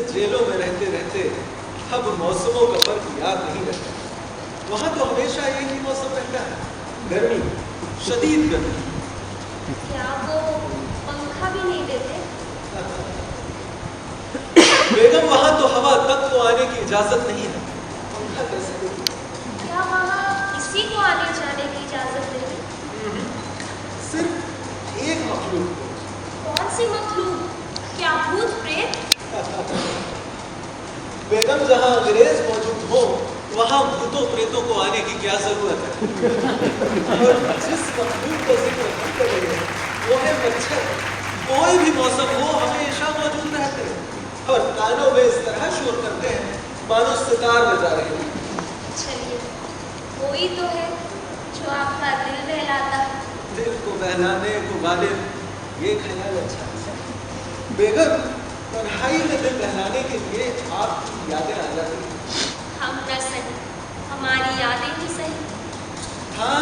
जेलों में रहते रहते अब मौसमों का फर्क याद नहीं रहता। वहाँ तो हमेशा एक ही मौसम रहता है, गर्मी, शदीद गर्मी। क्या वो पंखा भी नहीं देते? बेगम वहाँ तो हवा तक को आने की इजाजत नहीं है, पंखा कैसे देते? क्या वहाँ किसी को आने जाने की इजाजत नहीं? सिर्फ एक मखलूक को। कौन सी मखलूक? क्या भूत प्रेत? बेगम जहाँ अंग्रेज मौजूद हो वहाँ भूतों प्रेतों को आने की क्या जरूरत है? और जिस मखलूक का जिक्र हम कर रहे हैं वो है मच्छर। कोई भी मौसम हो हमेशा मौजूद रहते हैं और कानों में इस तरह शोर करते हैं मानो सितार बजा रहे हैं। चलिए, कोई तो है जो आपका दिल बहलाता है। दिल को बहलाने को गालिब ये ख्याल अच्छा है। बेगम तन्हाई में दिल बहलाने के लिए आपकी यादें आ जाती हैं। हम न सही, हमारी यादें ही सही। हाँ,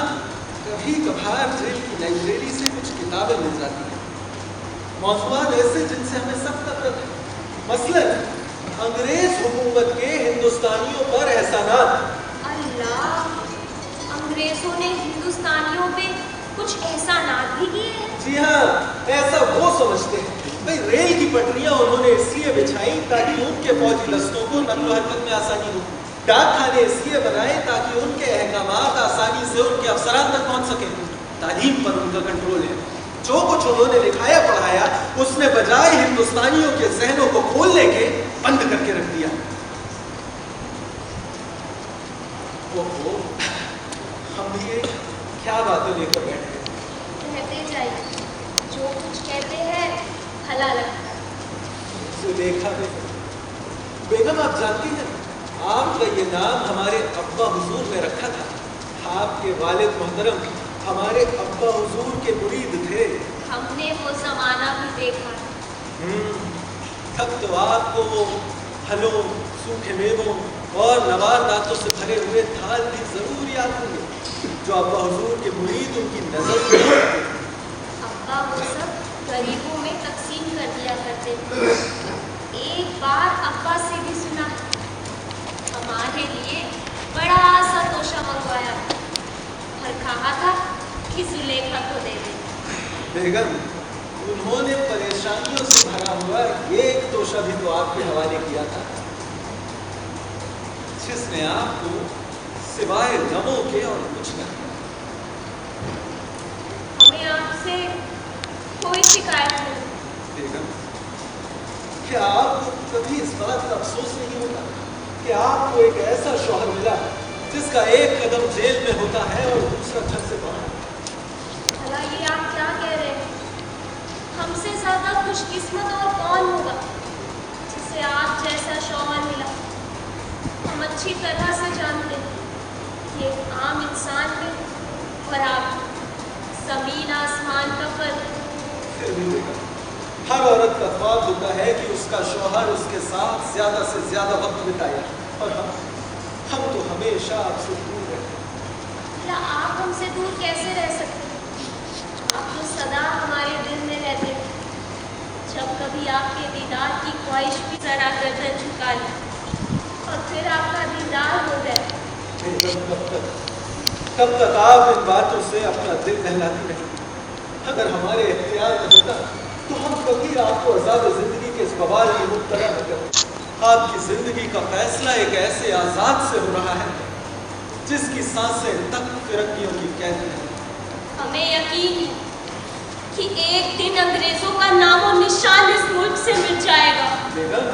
कभी कभार जेल की लाइब्रेरी से कुछ किताबें मिल जाती हैं, मौजूद ऐसे जिनसे हमें सब नफरत है। मसलन अंग्रेज हुकूमत के हिंदुस्तानियों पर एहसानात। अल्लाह, अंग्रेजों ने हिंदुस्तानियों पे कुछ एहसानात भी किए हैं? जी हाँ, ऐसा वो समझते हैं। भाई रेल की पटरियां उन्होंने इसलिए बिछाई ताकि उनके फौजी दस्तों को नकलो हरकत में आसानी हो। डाक खाने इसलिए बनाए ताकि उनके अहकामात आसानी से उनके अफसरान तक पहुंच सके। तालीम पर उनका कंट्रोल है। जो कुछ उन्होंने लिखाया पढ़ाया उसने बजाय हिंदुस्तानियों के जहनों को खोलने के बंद करके रख दिया। ओहो, हम भी ये क्या बातें लेकर बैठे हैं? कहते जाइए, जो कुछ कहते हैं भला लगता है। सुलेखा बेगम, आप जानती हैं आपका ये नाम हमारे अब्बा हुजूर ने रखा था। आपके वालिद मोहतरम हमारे अब्बा हुजूर के मुरीद थे। हमने वो जमाना भी देखा है। तब तो आपको वो फलों, सूखे मेवों और नवार दांतों से भरे हुए थाल भी जरूर याद होंगे जो अब्बा हुजूर के मुरीद उनकी नजर में थे। अब्बा वो सब गरीबों में तकसीम कर दिया करते थे। एक बार अब्बा से भी सुना, हमारे लिए बड़ा सा तोशा मंगवाया और कहा था कि जुलेखा को दे दे। बेगम, उन्होंने परेशानियों से भरा हुआ ये एक तोशा भी तो आपके हवाले किया था जिसने आपको सिवाय गमों के और कुछ न किया। हमें आपसे कोई शिकायत नहीं। बेगम, क्या आपको कभी इस बात का अफसोस नहीं होता कि आपको एक ऐसा शौहर मिला जिसका एक कदम जेल में होता है और दूसरा घर से बाहर? भला ये आप क्या कह रहे हैं? हमसे ज्यादा खुशकिस्मत और कौन होगा जिसे आप जैसा शौहर मिला। हम अच्छी तरह से जानते हैं ये आम इंसान में और आप जमीन आसमान का फर्क। फिर भी बेगम, हर औरत का ख्वाब होता है कि उसका शौहर उसके साथ ज्यादा से ज्यादा वक्त बिताए और हम तो हमेशा आपसे दूर रहते हैं। क्या आप हमसे दूर कैसे रह सकते हैं? आप तो सदा हमारे दिल में रहते हैं। जब कभी आपके दीदार की ख्वाहिश भी जरा गर्दन झुका ली और फिर आपका दीदार हो गया। कब तक आप इन बातों से अपना दिल बहलाती रहेंगी? अगर हमारे इख्तियार में होता तो हम कभी आपको अज़ाब ज़िंदगी के इस बवाल में मुब्तला न करते। आपकी ज़िंदगी का फैसला एक ऐसे आज़ाद से हो रहा है जिसकी सांसें तक फिरंगियों की कैद हैं। हमें यकीन है कि एक दिन अंग्रेजों का नामो निशान इस मुल्क से मिट जाएगा। बेगम,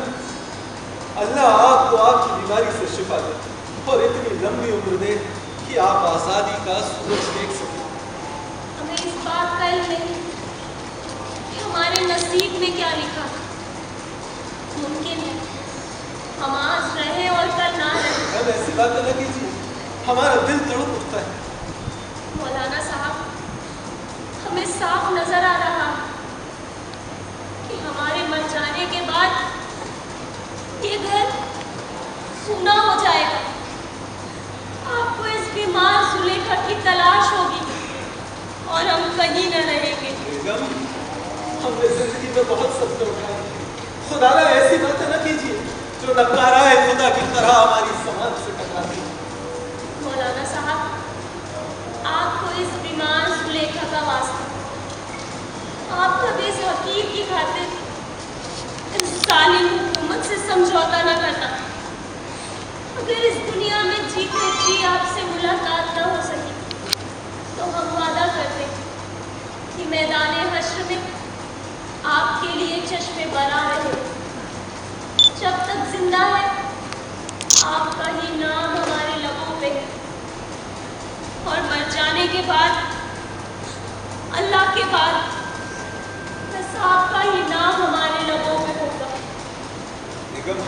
अल्लाह आपको आपकी बीमारी से शिफा दे और इतनी लंबी उम्र दे कि आप आज़ादी का सूरज देख सकें। हमें इस बात का इल्म नहीं कि हमारे नसीब में क्या लिखा था। मुमकिन है हम आज जान ऐसी बातें न कीजिए, हमारा दिल तड़प उठता है। मौलाना साहब, हमें साफ नजर आ रहा है कि हमारे मर जाने के बाद ये घर सूना हो जाएगा। आपको इस बीमार सुलेखा की तलाश होगी और हम कहीं न रहेंगे। बेगम, हमने जिंदगी में बहुत सपने उठाए, खुदा ना ऐसी बातें न कीजिए जो नकाराए खुदा की तरह हमारी समाज से टकराती है। मौलाना साहब, आपको इस बीमार सुलेखा का वास्ता, आप कभी इस हकीर की खातिर इन जालिम हुकूमत से समझौता न करना। अगर इस दुनिया में जीते जी आपसे मुलाकात न हो सकी तो हम वादा करते कि मैदान हश्र में आपके लिए चश्मे बरा रहे। जब तक जिंदा है आपका ही नाम हमारे लबों पे है, और मर जाने के बाद अल्लाह के बाद बस आपका ही नाम हमारे लबों पे होगा। बेगम,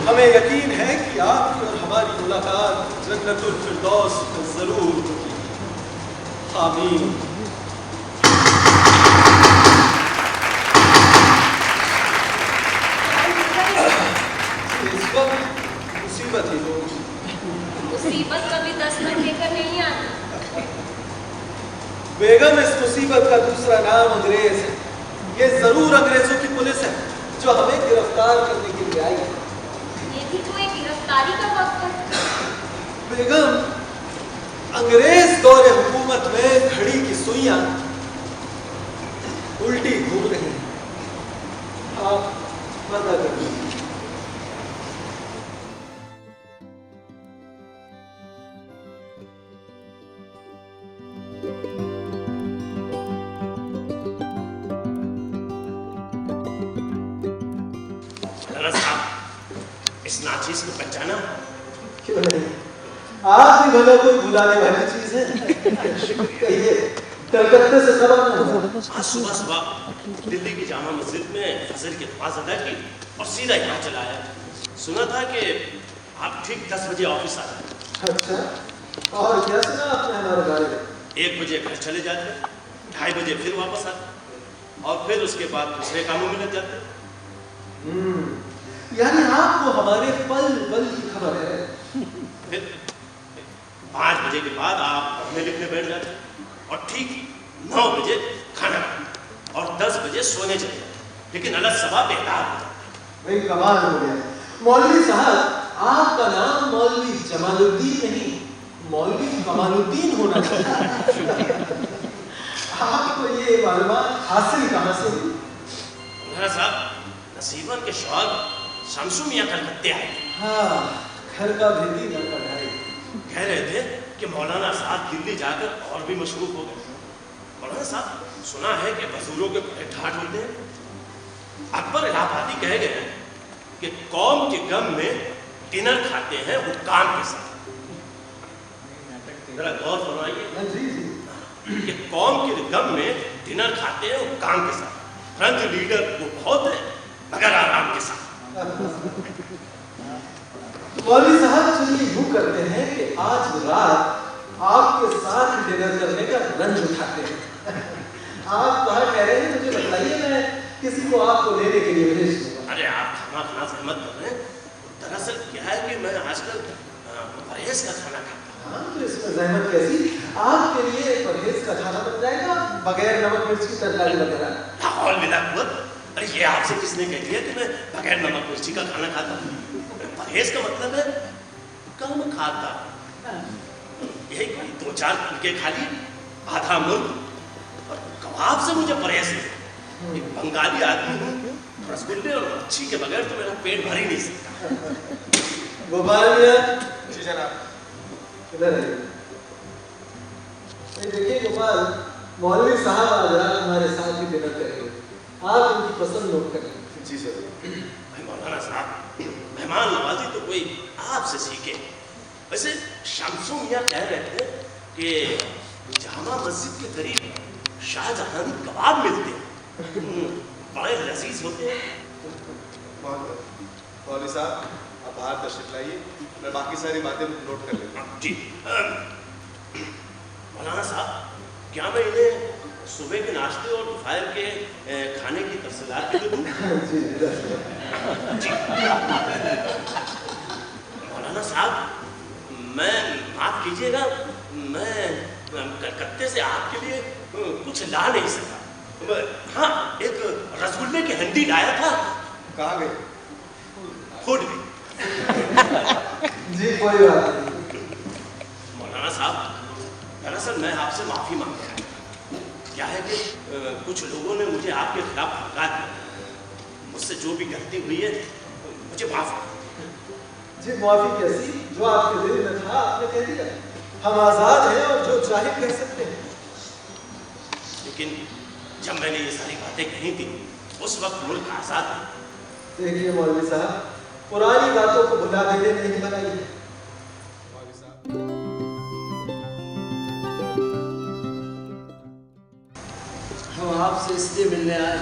हमें यकीन है कि आपकी और हमारी मुलाकात जन्नतुल फिरदौस में जरूर होगी। आमीन। इस वक्त मुसीबत ही हो। मुसीबत कभी दस्तक लेकर नहीं आती। बेगम, इस मुसीबत का दूसरा नाम अंग्रेज है। ये जरूर अंग्रेजों की पुलिस है जो हमें गिरफ्तार करने के लिए आई है। ये भी तो एक गिरफ्तारी का वक्त है। बेगम, अंग्रेज दौरे हुकूमत में घड़ी की सुइयां उल्टी घूम रही हैं। आप पता कर लीजिए। इस नाचीज को पहचाना? क्यों नहीं, आप भी भला कोई भुलाने वाली चीज है। कहिए, कलकत्ते से खबर न हुआ? आज सुबह सुबह दिल्ली की जामा मस्जिद में फजर की नमाज अदा की और सीधा यहाँ चला आया। सुना था कि आप ठीक 10 बजे ऑफिस आ जाए। अच्छा, और क्या सुना आपने हमारे बारे में? 1 बजे घर चले जाते, 2:30 बजे फिर वापस आते, और फिर उसके बाद दूसरे कामों में लग जाते। यानी आपको हमारे पल पल की खबर है। फिर 5 बजे के बाद आप पढ़ने लिखने बैठ जाते और ठीक 9 बजे खाना खाते और 10 बजे सोने चले जाते, लेकिन अलग सभा बेकार हो जाता। भाई कमाल हो गया। मौलवी साहब, आपका नाम मौलवी जमालुद्दीन नहीं, मौलवी कमालुद्दीन होना चाहिए। आपको ये मालूमात हासिल कहाँ से हुई? साहब, नसीबन के शौहर शमसू मियां कलकत्ते आए। हाँ, घर का भेदी न पढ़ाई। कह रहे थे कि मौलाना साहब दिल्ली जाकर और भी मशरूफ हो गए। मौलाना साहब, सुना है कि मजदूरों के बड़े ठाठ होते हैं। अकबर इलाहाबादी कह गए हैं कि कौम के गम में डिनर खाते हैं हुक्काम के साथ। जरा गौर फरमाइए। जी जी। कि कौम के गम में डिनर खाते हैं हुक्काम के साथ। फ्रंट लीडर वो बहुत है मगर आराम के साथ। मौलवी साहब, चलिए यूं करते हैं कि आज रात आपके साथ डिनर करने का रंज उठाते हैं। आप कहाँ कह रहे हैं, मुझे बताइए, मैं किसी को आपको लेने के लिए भेज दूंगा। अरे आप खाना सहमत कर रहे हैं। दरअसल क्या है कि मैं आजकल परहेज का खाना खाता हूँ। हाँ, तो इसमें जहमत कैसी? आपके लिए परहेज का खाना बन जाएगा, बगैर नमक मिर्च की तरकारी वगैरह। लाहौल मिला कुत। अरे ये आपसे किसने कह दिया कि मैं बगैर नमक मिर्ची का खाना खाता हूँ? परहेज का मतलब है कम खाता। यही कोई 2-4 फुलके खा लिए, आधा मुर्ग और कबाब से मुझे परहेज नहीं। एक बंगाली आदमी हूँ, रसगुल्ले और मच्छी के बगैर तो मेरा पेट भर ही नहीं सकता। गोपाल मियां, जी जनाब। इधर आइए। देखिए गोपाल, मौलवी साहब आज रात हमारे साथ ही डिनर करेंगे। आप उनकी पसंद नोट करें। जी सर। भाई मौलाना साहब, मेहमान नवाजी तो कोई आपसे सीखे। वैसे शमसू मियां कह रहे थे कि जामा मस्जिद के करीब शाहजहानी कबाब मिलते हैं, बड़े लजीज होते हैं। मौलवी साहब, अब बाहर तशरीफ लाइए, मैं बाकी सारी बातें नोट कर लेता हूँ। जी मौलाना साहब, क्या मैं इन्हें सुबह के नाश्ते और दोपहर के खाने की तफसीलात भी दूँ? जी मौलाना साहब, मैं माफ़ कीजिएगा, मैं कलकत्ते से आपके लिए कुछ ला नहीं सका। हाँ, एक रसगुल्ले की हंडी लाया था। कहाँ गए? फूट गई। जी कोई बात नहीं। मौलाना साहब, दरअसल मैं आपसे माफ़ी मांगता हूँ। क्या है कि कुछ लोगों ने मुझे आपके खिलाफ भड़का दिया। मुझसे जो भी गलती हुई है मुझे माफ़ कर। जी माफी कैसी, जो आपके दिल में था आपने कह दिया। हम आजाद हैं और जो चाहे कह सकते हैं। लेकिन जब मैंने ये सारी बातें कही थी उस वक्त मुल्क आजाद था। देखिए मौलवी साहब, पुरानी बातों को भुला देने नहीं बनाइए। हम आपसे इसलिए मिलने आए,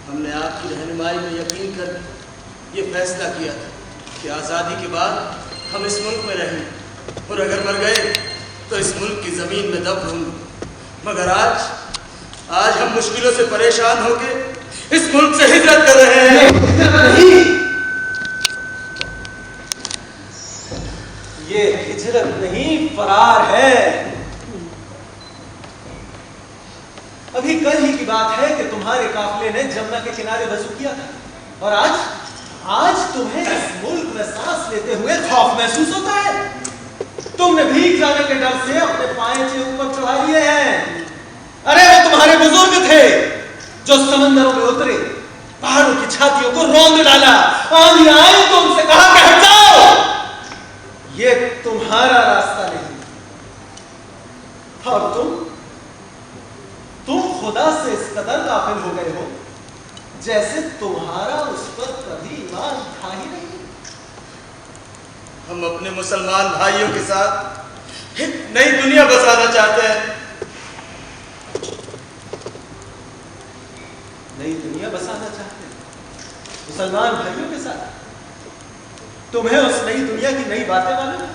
हमने आपकी रहनुमाई में यकीन कर ये फैसला किया था कि आज़ादी के बाद हम इस मुल्क में रहें और अगर मर गए तो इस मुल्क की ज़मीन में दफन होंगे। मगर आज हम मुश्किलों से परेशान होकर इस मुल्क से हिजरत कर रहे हैं। नहीं, ये हिजरत नहीं, फरार है। अभी कल ही की बात है कि तुम्हारे काफिले ने जमुना के किनारे वजू किया था और आज तुम्हें इस मुल्क में सांस लेते हुए खौफ महसूस होता है। तुमने भीग जाने के डर से अपने पांचे ऊपर चढ़ा लिए हैं। अरे वो तुम्हारे बुजुर्ग थे जो समंदरों में उतरे, पहाड़ों की छातियों को रौंद डाला, आंधी आए तो उनसे कहा कि हट जाओ, ये तुम्हारा रास्ता नहीं। और तुम खुदा से इस कदर गाफिल हो गए हो जैसे तुम्हारा उस पर कभी ईमान था ही नहीं। हम अपने मुसलमान भाइयों के साथ एक नई दुनिया बसाना चाहते हैं। नई दुनिया बसाना चाहते हैं मुसलमान भाइयों के साथ? तुम्हें उस नई दुनिया की नई बातें मालूम है?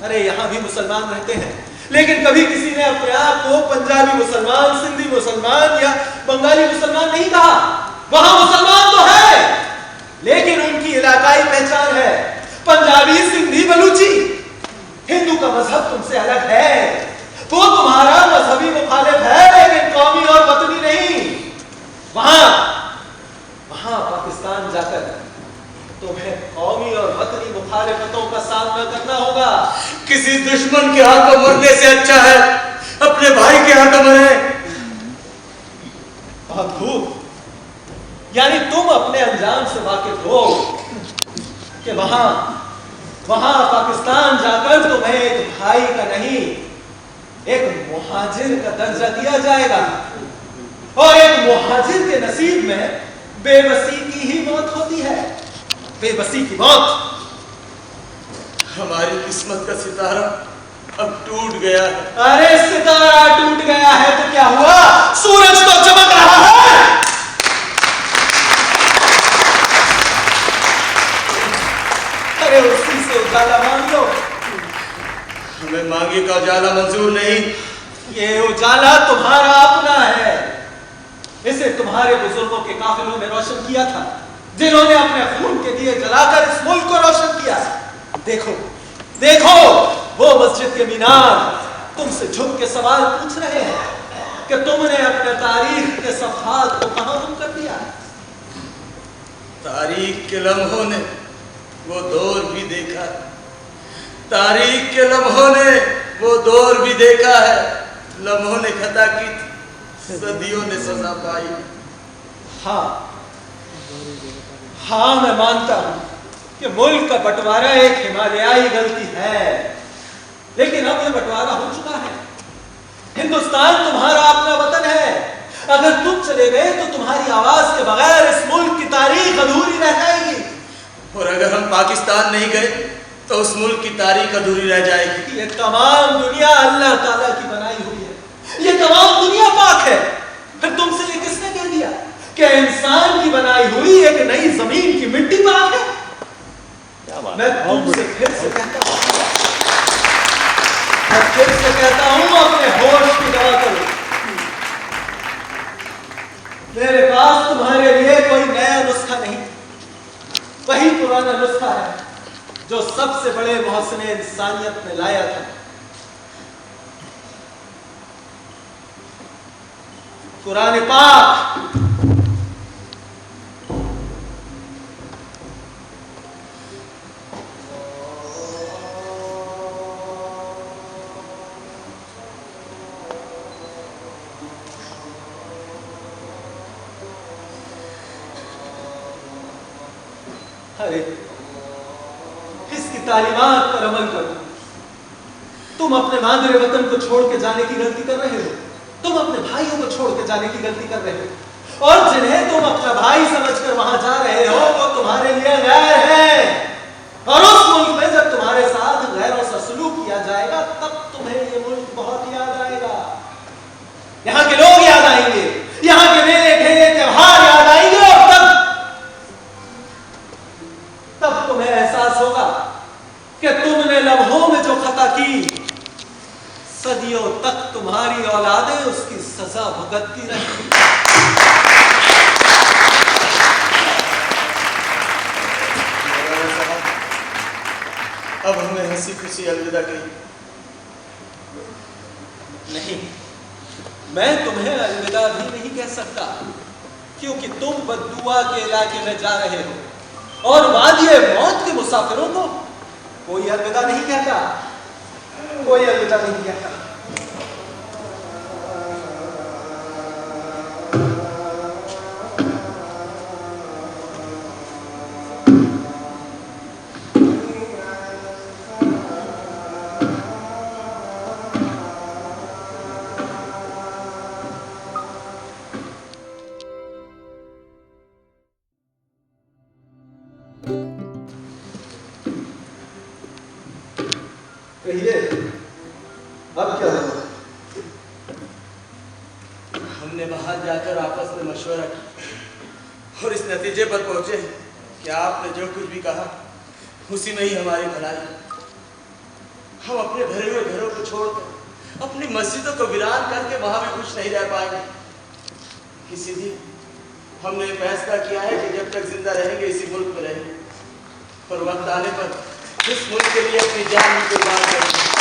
अरे यहां भी मुसलमान रहते हैं, लेकिन कभी किसी ने अपने आप को पंजाबी मुसलमान, सिंधी मुसलमान या बंगाली मुसलमान नहीं कहा। वहां मुसलमान तो है, लेकिन उनकी इलाकाई पहचान है पंजाबी, सिंधी, बलूची। हिंदू का मजहब तुमसे अलग है, वो तुम्हारा मजहबी मुखालिफ है, लेकिन कौमी और वतनी नहीं। वहां पाकिस्तान जाकर तुम्हें कौमी और वतनी मुखालिफतों का सामना करना होगा। किसी दुश्मन के हाथों मरने से अच्छा है अपने भाई के हाथों मरे। बहुत खूब, यानी तुम अपने अंजाम से वाकिफ हो कि वहां पाकिस्तान जाकर तुम्हें एक भाई का नहीं, एक मुहाजिर का दर्जा दिया जाएगा और एक मुहाजिर के नसीब में बेबसी की ही मौत होती है, बेबसी की मौत। हमारी किस्मत का सितारा अब टूट गया है। अरे सितारा टूट गया है तो क्या हुआ, सूरज तो चमक रहा है। अरे उसी से उजाला मांग लो। हमें मांगे का उजाला मंजूर नहीं। ये उजाला तुम्हारा अपना है, इसे तुम्हारे बुजुर्गों के काफिलों ने रोशन किया था, जिन्होंने अपने खून के दिए जलाकर इस मुल्क को रोशन किया। देखो देखो, वो मस्जिद के मीनार तुमसे झुक के सवाल पूछ रहे हैं कि तुमने अपने तारीख के सफहात को कहां गुम कर दिया। तारीख के लम्हों ने वो दौर भी देखा, तारीख के लम्हों ने वो दौर भी देखा है। लम्हों ने खता की थी, सदियों ने सजा पाई। हाँ मैं मानता हूं कि मुल्क का बंटवारा एक हिमालयाई गलती है, लेकिन अब यह बंटवारा हो चुका है। हिंदुस्तान तुम्हारा अपना वतन है। अगर तुम चले गए तो तुम्हारी आवाज के बगैर इस मुल्क की तारीख अधूरी रह जाएगी। और अगर हम पाकिस्तान नहीं गए तो उस मुल्क की तारीख अधूरी रह जाएगी। ये तमाम दुनिया अल्लाह ताला की बनाई हुई है, ये तमाम दुनिया पाक है। फिर तुमसे ये किसने कह दिया कि इंसान की बनाई हुई एक नई जमीन की मिट्टी पाक है? मैं तुमसे फिर से कहता हूं अपने होश की दवा करो। मेरे पास तुम्हारे लिए कोई नया नुस्खा नहीं, वही पुराना नुस्खा है जो सबसे बड़े मोहसिन इंसानियत ने लाया था। कुरान पाक। अरे इसकी तालीमात पर अमल करो। तुम अपने मादरे वतन को छोड़ के जाने की गलती कर रहे हो, तुम अपने भाइयों को छोड़ के जाने की गलती कर रहे हो, और जिन्हें तुम अपना भाई समझकर वहां जा रहे हो वो तुम्हारे लिए गैर है। और उस मुल्क में जब तुम्हारे साथ गैरों सा सलूक किया जाएगा तब तुम्हें ये मुल्क बहुत याद आएगा। यहाँ के लोग याद आएंगे, यहाँ के मेले ठेले त्योहार याद आएंगे, और तब तुम्हें एहसास होगा कि तुमने लम्हों में जो खता की सदियों तक तुम्हारी औलादें उसकी सजा भुगतती रहेंगी। अब हमें हंसी खुशी अलविदा कही। नहीं, मैं तुम्हें अलविदा भी नहीं कह सकता, क्योंकि तुम बद्दुआ के इलाके में जा रहे हो, और वादिये मौत के मुसाफिरों को कोई अलविदा नहीं कहता, कोई अलविदा नहीं कहता। कहिए, अब क्या हुआ? हमने वहां जाकर आपस में मशवरा किया और इस नतीजे पर पहुंचे कि आपने जो कुछ भी कहा उसी में ही हमारी भलाई। हम अपने भरे हुए घरों को छोड़कर अपनी मस्जिदों को वीरान करके वहां भी खुश नहीं रह पाएंगे। इसीलिए हमने फैसला किया है कि जब तक जिंदा रहेंगे इसी मुल्क में रहेंगे, और वक्त आने पर इस मुल्क के लिए अपनी जान की कुर्बान करेंगे।